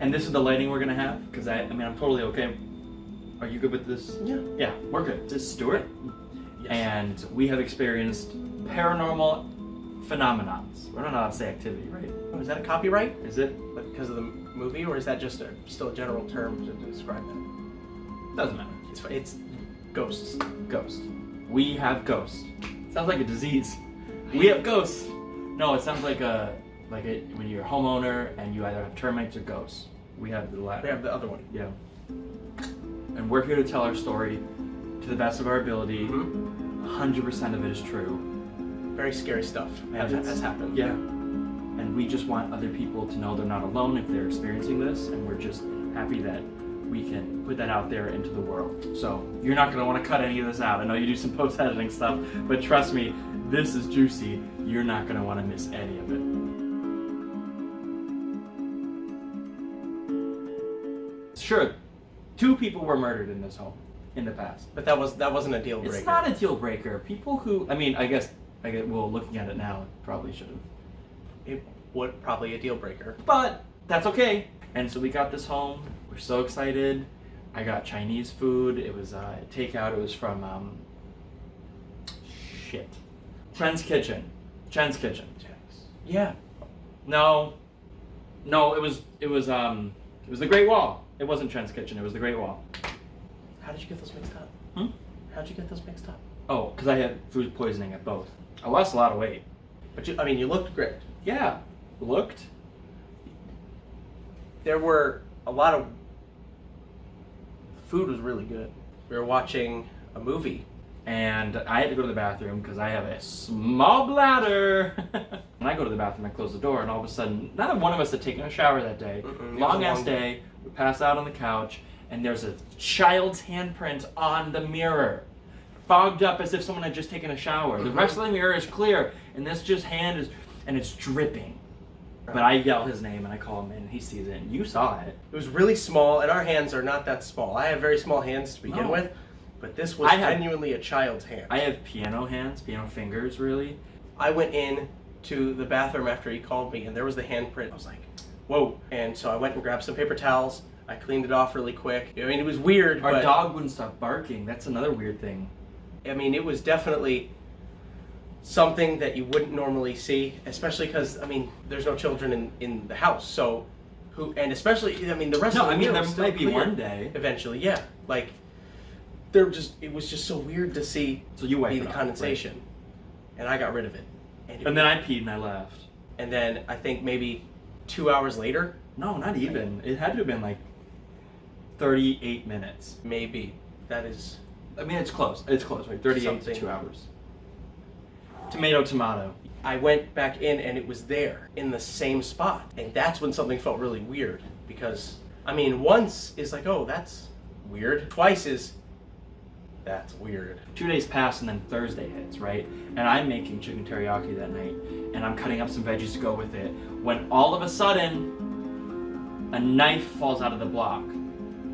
And this is the lighting we're gonna have, because I'm totally okay. Are you good with this? Yeah. Yeah, we're good. This is Stuart. Yes. And we have experienced paranormal phenomenons. We're not allowed to say activity, right? Oh, is that a copyright? Is it? Like, because of the movie, or is that just still a general term to describe that? Doesn't matter. It's ghosts. Ghost. We have ghosts. Sounds like a disease. We have ghosts. No, it sounds like when you're a homeowner and you either have termites or ghosts. We have the latter. We have the other one. Yeah. And we're here to tell our story to the best of our ability. 100% of it is true. Very scary stuff has happened. Yeah. And we just want other people to know they're not alone if they're experiencing this, and we're just happy that we can put that out there into the world. So you're not going to want to cut any of this out. I know you do some post-editing stuff, but trust me, this is juicy. You're not going to want to miss any of it. Sure, 2 people were murdered in this home in the past. But that wasn't a deal breaker. It's not a deal breaker. People who, I guess, well, looking at it now, it probably should have. It would probably a deal breaker. But that's okay. And so we got this home. We're so excited. I got Chinese food. It was takeout. It was from Trent's Kitchen. Yeah. No, it was the Great Wall. It wasn't Trent's Kitchen. It was the Great Wall. How did you get those mixed up? How'd you get those mixed up? Oh, because I had food poisoning at both. I lost a lot of weight. But you looked great. Yeah, looked. There were a lot of... Food was really good. We were watching a movie. And I had to go to the bathroom because I have a small bladder. When I go to the bathroom, I close the door, and all of a sudden, not one of us had taken a shower that day. Long ass day. We pass out on the couch, and there's a child's handprint on the mirror, fogged up as if someone had just taken a shower. The rest of the mirror is clear, and this just hand is, and it's dripping. But I yell his name, and I call him in, and he sees it, and you saw it. It was really small, and our hands are not that small. I have very small hands to begin with, but this was genuinely a child's hand. I have piano hands, piano fingers, really. I went in to the bathroom after he called me, and there was the handprint. I was like, whoa. And so I went and grabbed some paper towels. I cleaned it off really quick. It was weird, Our dog wouldn't stop barking. That's another weird thing. It was definitely something that you wouldn't normally see, especially because, there's no children in the house, so and especially, the rest of the meal there was still might be clear one day. Eventually, yeah. It was just so weird to see the condensation. Right. And I got rid of it. And then I peed and I left. And then I think maybe 2 hours later? No, not even. It had to have been like 38 minutes. Maybe. That is... it's close. It's close, right? 38 to 2 hours. Tomato. I went back in and it was there in the same spot. And that's when something felt really weird. Because, once is like, oh, that's weird. Twice is, that's weird. 2 days pass and then Thursday hits, right? And I'm making chicken teriyaki that night. And I'm cutting up some veggies to go with it. When all of a sudden, a knife falls out of the block.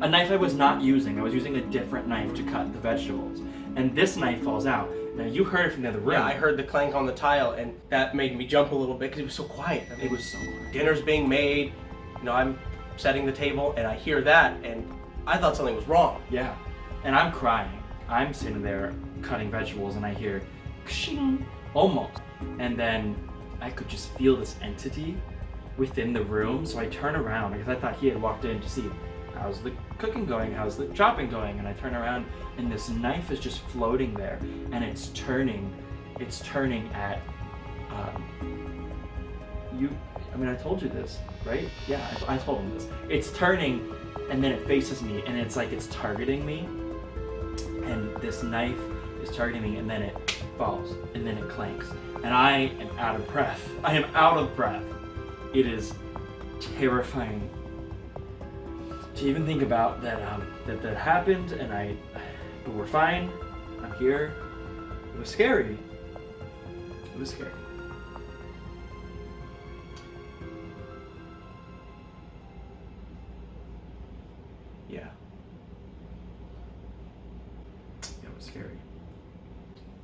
A knife I was not using. I was using a different knife to cut the vegetables. And this knife falls out. Now, you heard it from the other room. Yeah, I heard the clank on the tile, and that made me jump a little bit because it was so quiet. It was so quiet. Dinner's being made, I'm setting the table, and I hear that, and I thought something was wrong. Yeah, and I'm crying. I'm sitting there cutting vegetables, and I hear, kshing, almost. And then I could just feel this entity within the room, so I turn around because I thought he had walked in to see how's the cooking going, how's the chopping going, and I turn around and this knife is just floating there, and it's turning at you. I told you this, right? Yeah, I told him this. It's turning, and then it faces me, and it's like it's targeting me, and this knife is targeting me, and then it falls, and then it clanks, and I am out of breath. It is terrifying to even think about that that happened, but we're fine. I'm here. It was scary. Yeah. It was scary.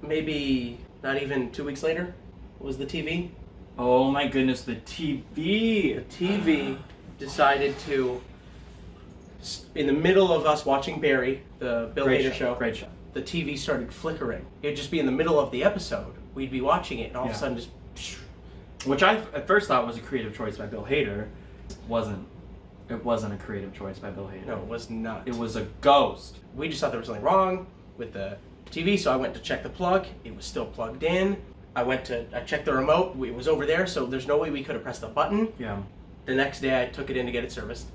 Maybe not even 2 weeks later was the TV. Oh my goodness, the TV. The TV decided to, in the middle of us watching Barry, the Bill Hader show, Great show. the TV started flickering. It'd just be in the middle of the episode. We'd be watching it, and all of a sudden just... Which I at first thought was a creative choice by Bill Hader. It wasn't a creative choice by Bill Hader. No, it was not. It was a ghost. We just thought there was something wrong with the TV, so I went to check the plug. It was still plugged in. I checked the remote. It was over there, so there's no way we could have pressed the button. Yeah. The next day, I took it in to get it serviced,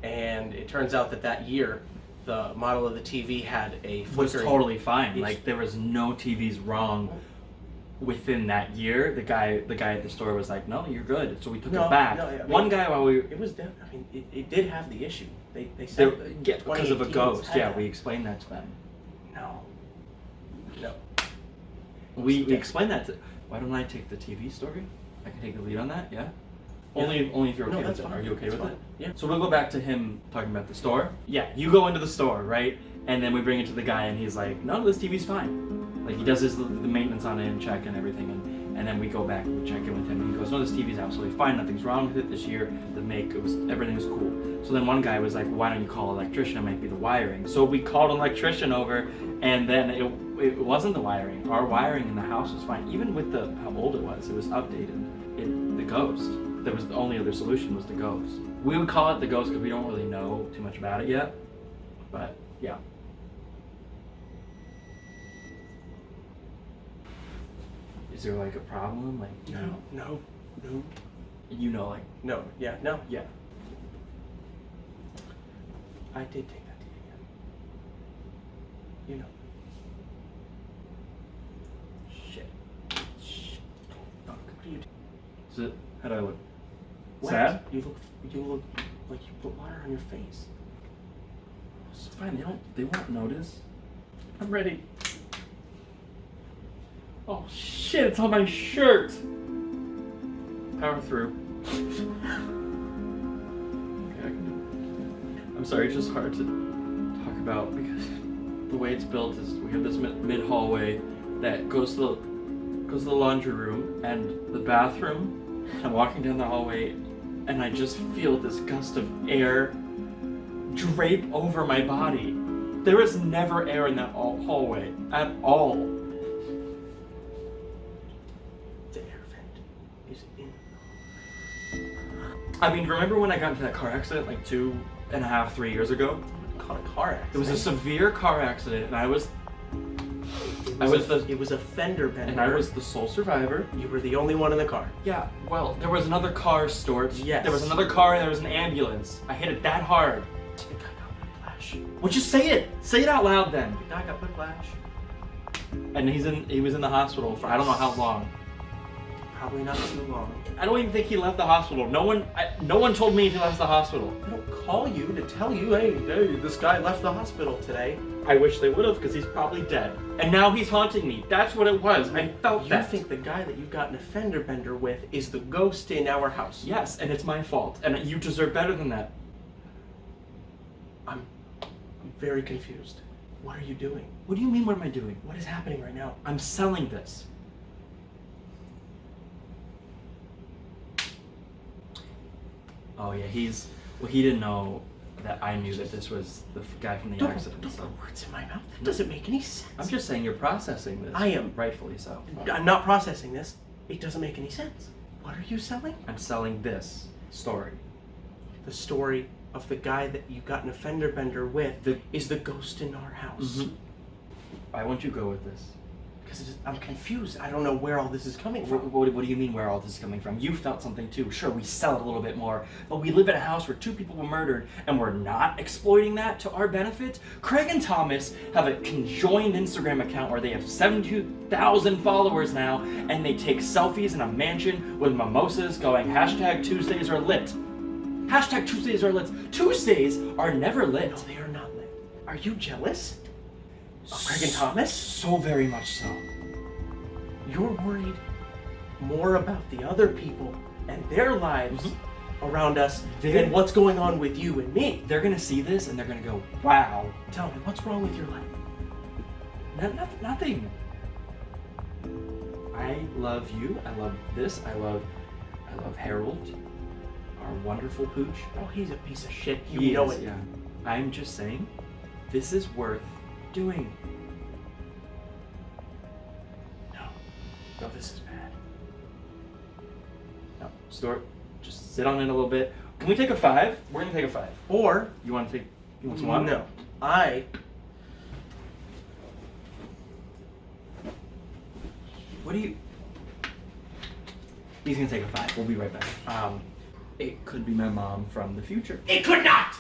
and it turns out that year, the model of the TV had a flickering... Was totally fine. Like, there was no TVs wrong within that year. The guy at the store was like, "No, you're good." So we took it back. No, I mean, one guy while we... It was... I mean, it did have the issue. They said... because of a ghost. Yeah, we explained that to them. No. We explained that to... Why don't I take the TV story? I can take the lead on that, yeah? Yeah. Only if you're okay with that's it. fine. Are you okay That's with fine. it? Yeah. So we'll go back to him talking about the store. Yeah, you go into the store, right? And then we bring it to the guy and he's like, "No, this TV's fine." Like, he does the maintenance on it and check and everything, and then we go back and we check in with him and he goes, "No, this TV's absolutely fine, nothing's wrong with it this year, everything was cool." So then one guy was like, "Why don't you call an electrician? It might be the wiring." So we called an electrician over, and then it wasn't the wiring. Our wiring in the house was fine. Even with how old it was updated. The ghost. There was the only other solution was the ghost. We would call it the ghost because we don't really know too much about it yet. But yeah. Is there like a problem? Like No. You know, like No. Yeah. No. yeah. I did take that TV in. You know. Shit. Fuck. What are you doing? Is it? How do I look? Wet. Sad? You look like you put water on your face. It's fine. They won't notice. I'm ready. Oh shit! It's on my shirt. Power through. Okay, I can do it. I'm sorry. It's just hard to talk about because the way it's built is we have this mid hallway that goes to the laundry room and the bathroom. I'm walking down the hallway, and I just feel this gust of air drape over my body. There is never air in that hallway at all. The air vent is in. I mean, remember when I got into that car accident like 2.5, 3 years ago? Called a car accident. It was a severe car accident, and It was a fender bender. and I was the sole survivor. You were the only one in the car. Yeah, well, there was another car, Stuart. Yes. There was another car, and there was an ambulance. I hit it that hard. The guy got whiplash. Well, just say it. Say it out loud then. The guy got whiplash. And he was in the hospital for I don't know how long. Probably not too long. I don't even think he left the hospital. No one told me if he left the hospital. They don't call you to tell you, hey, this guy left the hospital today. I wish they would have, because he's probably dead. And now he's haunting me. That's what it was. I felt that. You think the guy that you got in a fender bender with is the ghost in our house? Yes, and it's my fault. And you deserve better than that. I'm very confused. What are you doing? What do you mean, what am I doing? What is happening right now? I'm selling this. Oh yeah, he didn't know that I knew that this was the guy from the accident. Don't So put words in my mouth. That doesn't make any sense. I'm just saying you're processing this. I am. Rightfully so. I'm not processing this. It doesn't make any sense. What are you selling? I'm selling this story. The story of the guy that you got in a fender bender with is the ghost in our house. Mm-hmm. Why won't you go with this? Because I'm confused. I don't know where all this is coming from. What do you mean where all this is coming from? You felt something too. Sure, we sell it a little bit more, but we live in a house where 2 people were murdered, and we're not exploiting that to our benefit? Craig and Thomas have a conjoined Instagram account where they have 72,000 followers now, and they take selfies in a mansion with mimosas going #Tuesdays are lit. #Tuesdays are lit. Tuesdays are never lit. No, they are not lit. Are you jealous of Craig and Thomas? So very much so. You're worried more about the other people and their lives around us than what's going on with you and me. They're gonna see this and they're gonna go, wow. Tell me, what's wrong with your life? Nothing. I love you. I love this. I love Harold. our wonderful pooch. Oh, he's a piece of shit. You He know is, it. yeah. I'm just saying, this is worth doing. No, this is bad. No, Stuart, just sit on it a little bit. Can we take a 5? We're gonna take a 5. Or You want to take? You want some water? no, What do you? He's gonna take a 5. We'll be right back. It could be my mom from the future. It could not.